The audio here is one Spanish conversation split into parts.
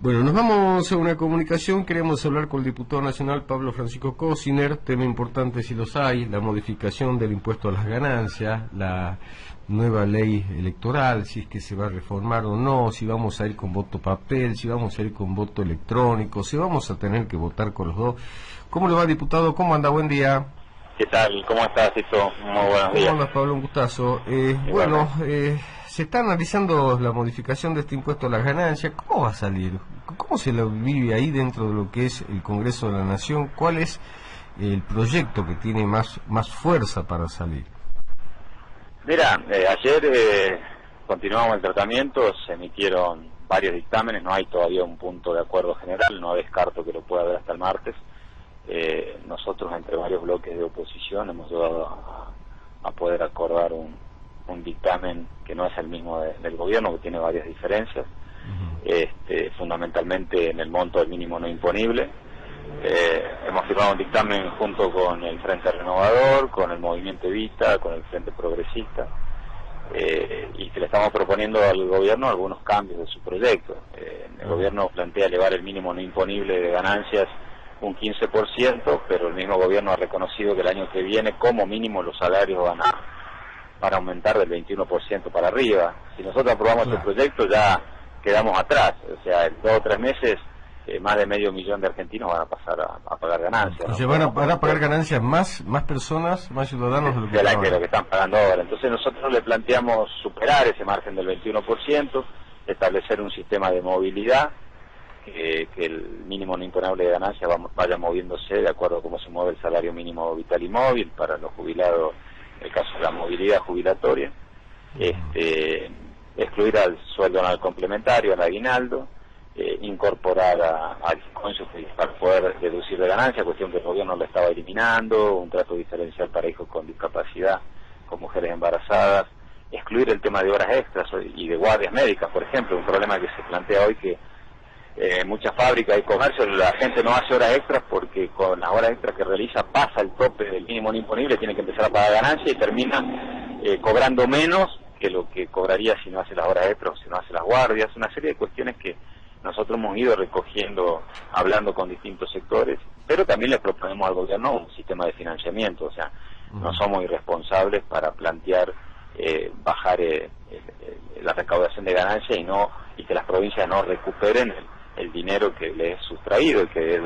Bueno, nos vamos a una comunicación. Queremos hablar con el diputado nacional Pablo Francisco Cosiner. Tema importante, si los hay: la modificación del impuesto a las ganancias, la nueva ley electoral, si es que se va a reformar o no, si vamos a ir con voto papel, si vamos a ir con voto electrónico, si vamos a tener que votar con los dos. ¿Cómo le va, diputado? ¿Cómo anda? Buen día. ¿Qué tal? ¿Cómo estás, Tito? Muy buenos días. ¿Cómo andas, Pablo? Un gustazo. Se está analizando la modificación de este impuesto a las ganancias. ¿Cómo va a salir? ¿Cómo se lo vive ahí dentro de lo que es el Congreso de la Nación? ¿Cuál es el proyecto que tiene más fuerza para salir? Mira, ayer continuamos el tratamiento, se emitieron varios dictámenes, no hay todavía un punto de acuerdo general, no descarto que lo pueda haber hasta el martes. Nosotros, entre varios bloques de oposición, hemos llegado a poder acordar un dictamen que no es el mismo del gobierno, que tiene varias diferencias, fundamentalmente en el monto del mínimo no imponible. Hemos firmado un dictamen junto con el Frente Renovador, con el Movimiento Evita, con el Frente Progresista, y que le estamos proponiendo al gobierno algunos cambios de su proyecto. El gobierno plantea elevar el mínimo no imponible de ganancias un 15%, pero el mismo gobierno ha reconocido que el año que viene como mínimo los salarios van a aumentar del 21% para arriba. Si nosotros aprobamos este proyecto ya quedamos atrás, o sea, en 2 o 3 meses más de 500.000 de argentinos van a pasar a pagar ganancias. O sea, van a pagar ganancias más personas, más ciudadanos de lo que están pagando ahora. Entonces nosotros le planteamos superar ese margen del 21%, establecer un sistema de movilidad, que el mínimo no imponible de ganancias vaya moviéndose de acuerdo a cómo se mueve el salario mínimo vital y móvil para los jubilados, en el caso de la movilidad jubilatoria, excluir al sueldo anual complementario, al aguinaldo, incorporar al cónyuge para poder deducir de ganancia, cuestión que el gobierno lo estaba eliminando, un trato diferencial para hijos con discapacidad, con mujeres embarazadas, excluir el tema de horas extras y de guardias médicas, por ejemplo, un problema que se plantea hoy que en muchas fábricas y comercios la gente no hace horas extras porque con las horas extras que realiza pasa el tope del mínimo no imponible, tiene que empezar a pagar ganancia y termina cobrando menos que lo que cobraría si no hace las horas extras o si no hace las guardias. Una serie de cuestiones que nosotros hemos ido recogiendo, hablando con distintos sectores, pero también le proponemos al gobierno un sistema de financiamiento, o sea, no somos irresponsables para plantear bajar la recaudación de ganancias y que las provincias no recuperen el dinero que les es sustraído, y que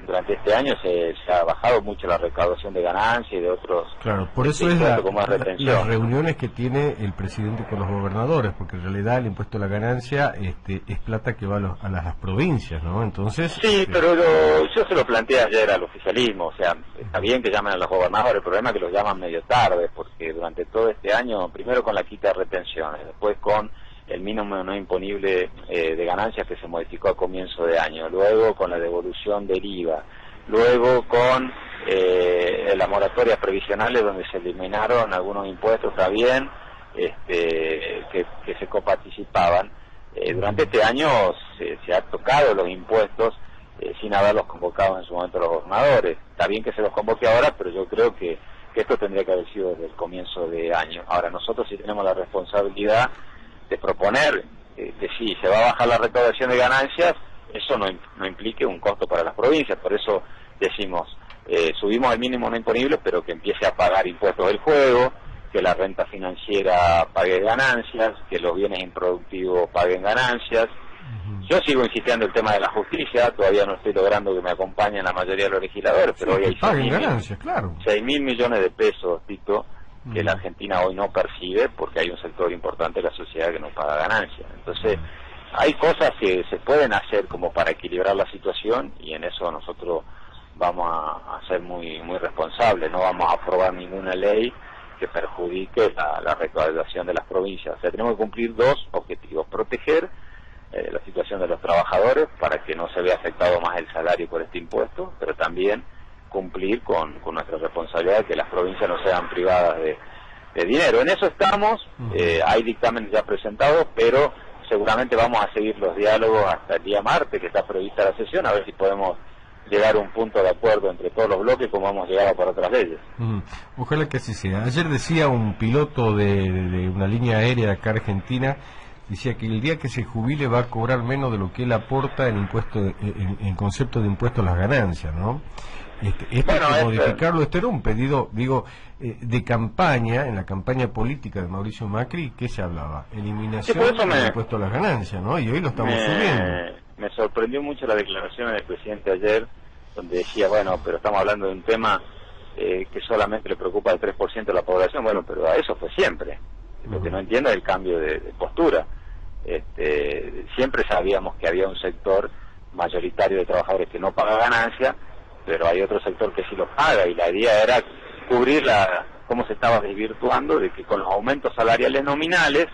durante este año se ha bajado mucho la recaudación de ganancias y de otros. Claro, por eso es las reuniones que tiene el presidente con los gobernadores, porque en realidad el impuesto a la ganancia es plata que va a las provincias, ¿no? Entonces sí, pero yo se lo planteé ayer al oficialismo, o sea, está bien que llamen a los gobernadores, el problema es que los llaman medio tarde, porque durante todo este año, primero con la quita de retenciones, después con el mínimo no imponible de ganancias que se modificó a comienzo de año, luego con la devolución del IVA, luego con las moratorias previsionales donde se eliminaron algunos impuestos también que se coparticipaban. Durante este año se ha tocado los impuestos sin haberlos convocado en su momento los gobernadores. Está bien que se los convoque ahora, pero yo creo que esto tendría que haber sido desde el comienzo de año. Ahora, nosotros sí tenemos la responsabilidad de proponer que si se va a bajar la recaudación de ganancias, eso no implique un costo para las provincias. Por eso decimos, subimos el mínimo no imponible, pero que empiece a pagar impuestos del juego, que la renta financiera pague ganancias, que los bienes improductivos paguen ganancias. Yo sigo insistiendo en el tema de la justicia, todavía no estoy logrando que me acompañen la mayoría de los legisladores, pero hoy hay 6.000 millones de pesos, Tito, que la Argentina hoy no percibe porque hay un sector importante de la sociedad que no paga ganancias. Entonces, hay cosas que se pueden hacer como para equilibrar la situación, y en eso nosotros vamos a ser muy responsables, no vamos a aprobar ninguna ley que perjudique la recaudación de las provincias. O sea, tenemos que cumplir 2 objetivos: proteger la situación de los trabajadores para que no se vea afectado más el salario por este impuesto, pero también cumplir con nuestra responsabilidad de que las provincias no sean privadas de dinero. En eso estamos, hay dictámenes ya presentados, pero seguramente vamos a seguir los diálogos hasta el día martes, que está prevista la sesión, a ver si podemos llegar a un punto de acuerdo entre todos los bloques como hemos llegado por otras leyes. Ojalá que así sea. Ayer decía un piloto de una línea aérea acá argentina decía que el día que se jubile va a cobrar menos de lo que él aporta en impuesto, en concepto de impuesto a las ganancias, ¿no? Esto hay que modificarlo. Este era un pedido, digo, de campaña, en la campaña política de Mauricio Macri, ¿qué se hablaba? Eliminación del impuesto a las ganancias, ¿no? Y hoy lo estamos subiendo. Me sorprendió mucho la declaración del presidente ayer, donde decía, bueno, pero estamos hablando de un tema que solamente le preocupa al 3% de la población. Bueno, pero a eso fue siempre. Lo que no entiendo es el cambio de postura. Siempre sabíamos que había un sector mayoritario de trabajadores que no paga ganancia, pero hay otro sector que sí lo paga, y la idea era cubrir cómo se estaba desvirtuando de que con los aumentos salariales nominales,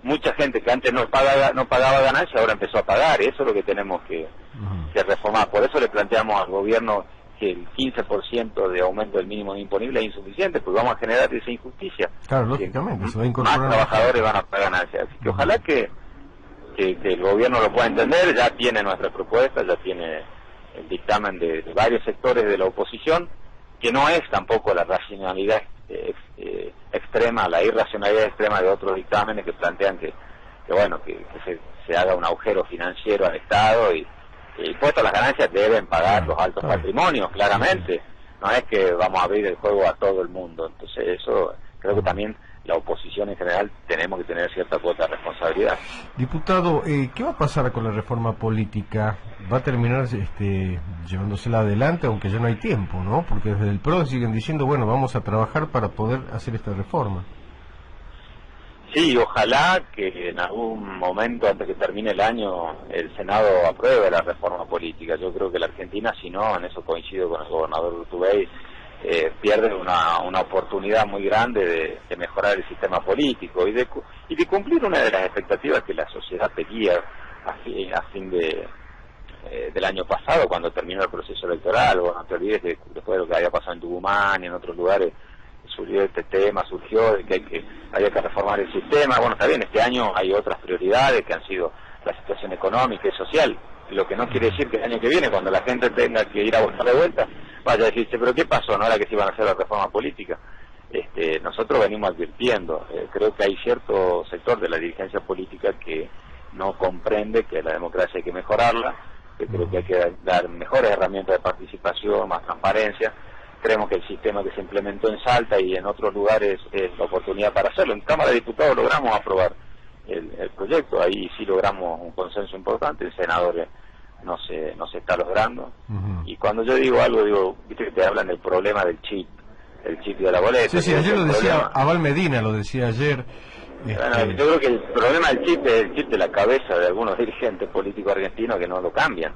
mucha gente que antes no pagaba ganancia ahora empezó a pagar. Eso es lo que tenemos que reformar. Por eso le planteamos al gobierno que el 15% de aumento del mínimo disponible es insuficiente, pues vamos a generar esa injusticia. Claro, lógicamente, se va a incorporar. Más trabajadores van a pagar ganancias. Así que ojalá que el gobierno lo pueda entender. Ya tiene nuestra propuesta, ya tiene el dictamen de varios sectores de la oposición, que no es tampoco la racionalidad extrema, la irracionalidad extrema de otros dictámenes que plantean que se haga un agujero financiero al Estado, y el impuesto a las ganancias deben pagar los altos patrimonios, claramente. No es que vamos a abrir el juego a todo el mundo. Entonces eso, creo que también la oposición en general tenemos que tener cierta cuota de responsabilidad. Diputado, ¿qué va a pasar con la reforma política? ¿Va a terminar llevándosela adelante, aunque ya no hay tiempo, ¿no? Porque desde el PRO siguen diciendo, bueno, vamos a trabajar para poder hacer esta reforma. Sí, ojalá que en algún momento, antes que termine el año, el Senado apruebe la reforma política. Yo creo que la Argentina, si no, en eso coincido con el gobernador Urtubey, pierde una oportunidad muy grande de mejorar el sistema político y de cumplir una de las expectativas que la sociedad pedía a fin del año pasado, cuando terminó el proceso electoral. Bueno, no te olvides que después de lo que había pasado en Tucumán y en otros lugares, surgió de que había que reformar el sistema. Bueno, está bien, este año hay otras prioridades que han sido la situación económica y social, lo que no quiere decir que el año que viene, cuando la gente tenga que ir a votar de vuelta, vaya a decirse, pero ¿qué pasó? No era que se iban a hacer la reforma política. Nosotros venimos advirtiendo, creo que hay cierto sector de la dirigencia política que no comprende que la democracia hay que mejorarla, que creo que hay que dar mejores herramientas de participación, más transparencia. Creemos que el sistema que se implementó en Salta y en otros lugares es la oportunidad para hacerlo. En Cámara de Diputados logramos aprobar el proyecto, ahí sí logramos un consenso importante, en senadores no se está logrando. Y cuando yo digo algo, viste que te hablan del problema del chip de la boleta. Sí, ayer lo decía Abal Medina, lo decía ayer. Bueno, yo creo que el problema del chip es el chip de la cabeza de algunos dirigentes políticos argentinos que no lo cambian.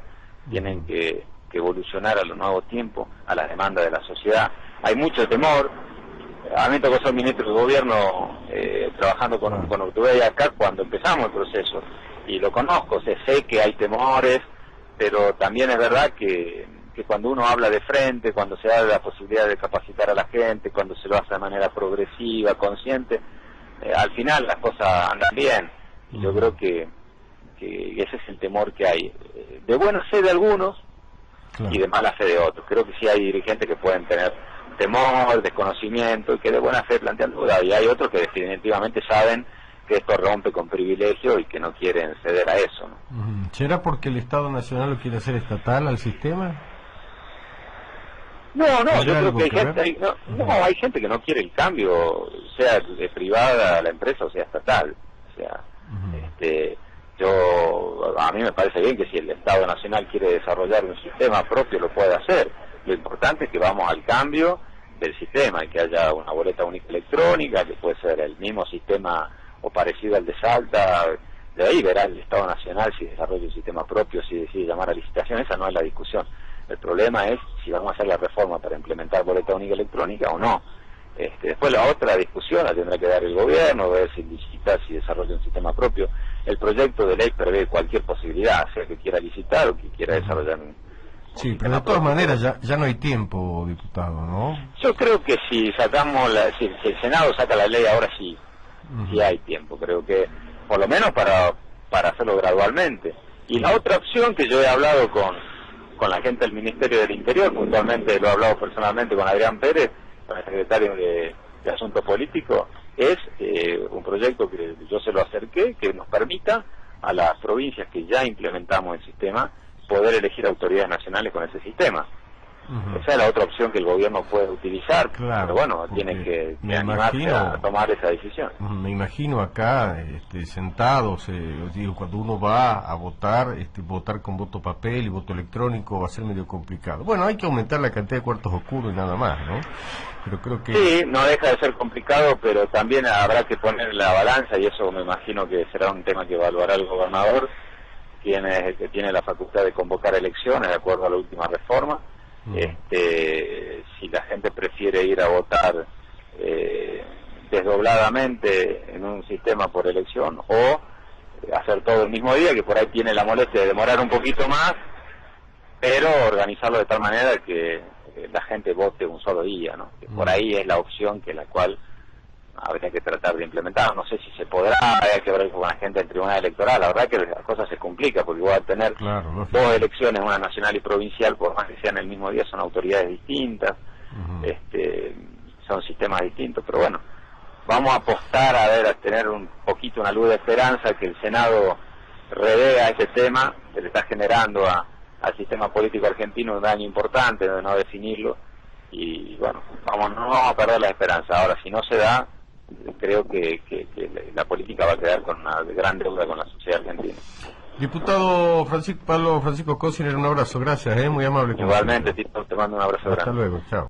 Tienen que evolucionar a los nuevos tiempos, a la demanda de la sociedad. Hay mucho temor. A mí me tocó ser ministro de gobierno trabajando con Urtubey acá cuando empezamos el proceso, y lo conozco, sé que hay temores, pero también es verdad que cuando uno habla de frente, cuando se da la posibilidad de capacitar a la gente, cuando se lo hace de manera progresiva, consciente, al final las cosas andan bien. Y yo creo que ese es el temor que hay, de buena fe de algunos, claro, y de mala fe de otros. Creo que sí hay dirigentes que pueden tener temor, desconocimiento, y que de buena fe plantean dudas, y hay otros que definitivamente saben que esto rompe con privilegio y que no quieren ceder a eso, ¿no? ¿Será porque el Estado Nacional lo quiere hacer estatal al sistema? No, yo creo que hay gente que no quiere el cambio, sea de privada la empresa o sea estatal. O sea, a mí me parece bien que si el Estado Nacional quiere desarrollar un sistema propio lo puede hacer. Lo importante es que vamos al cambio del sistema y que haya una boleta única electrónica, que puede ser el mismo sistema o parecido al de Salta. De ahí verá el Estado Nacional si desarrolla un sistema propio, si decide llamar a licitación. Esa no es la discusión. El problema es si vamos a hacer la reforma para implementar boleta única electrónica o no. Después la otra discusión la tendrá que dar el gobierno, ver si licita, si desarrolla un sistema propio. El proyecto de ley prevé cualquier posibilidad, sea que quiera licitar o que quiera desarrollar un sí, pero de todas maneras ya no hay tiempo, diputado, ¿no? Yo creo que si si el Senado saca la ley ahora sí hay tiempo. Creo que por lo menos para hacerlo gradualmente. Y la otra opción que yo he hablado con la gente del Ministerio del Interior, puntualmente lo he hablado personalmente con Adrián Pérez, con el secretario de Asuntos Políticos, es un proyecto que yo se lo acerqué, que nos permita a las provincias que ya implementamos el sistema poder elegir autoridades nacionales con ese sistema. Esa es la otra opción que el gobierno puede utilizar, claro, pero bueno, tiene que animarse a tomar esa decisión. Me imagino acá sentados, digo, cuando uno va a votar, votar con voto papel y voto electrónico va a ser medio complicado. Bueno, hay que aumentar la cantidad de cuartos oscuros y nada más, ¿no? Pero creo que... Sí, no deja de ser complicado, pero también habrá que poner la balanza, y eso me imagino que será un tema que evaluará el gobernador, quien es el que tiene la facultad de convocar elecciones de acuerdo a la última reforma. Si la gente prefiere ir a votar desdobladamente en un sistema por elección, o hacer todo el mismo día, que por ahí tiene la molestia de demorar un poquito más, pero organizarlo de tal manera que la gente vote un solo día, ¿no? Que por ahí es la opción que la cual habría que tratar de implementar. No sé si se podrá, hay que ver con la gente del Tribunal Electoral. La verdad que la cosa se complica, porque igual tener dos elecciones, una nacional y provincial, por más que sean el mismo día, son autoridades distintas, son sistemas distintos, pero bueno, vamos a apostar a tener un poquito una luz de esperanza, que el Senado revea ese tema, que le está generando al sistema político argentino un daño importante de no definirlo, y bueno, no vamos a perder la esperanza. Ahora, si no se da, creo que la política va a quedar con una gran deuda con la sociedad argentina. Diputado Pablo Francisco Cosiner, un abrazo, gracias, muy amable. Igualmente, Tito, te mando un abrazo grande. Hasta luego, chao.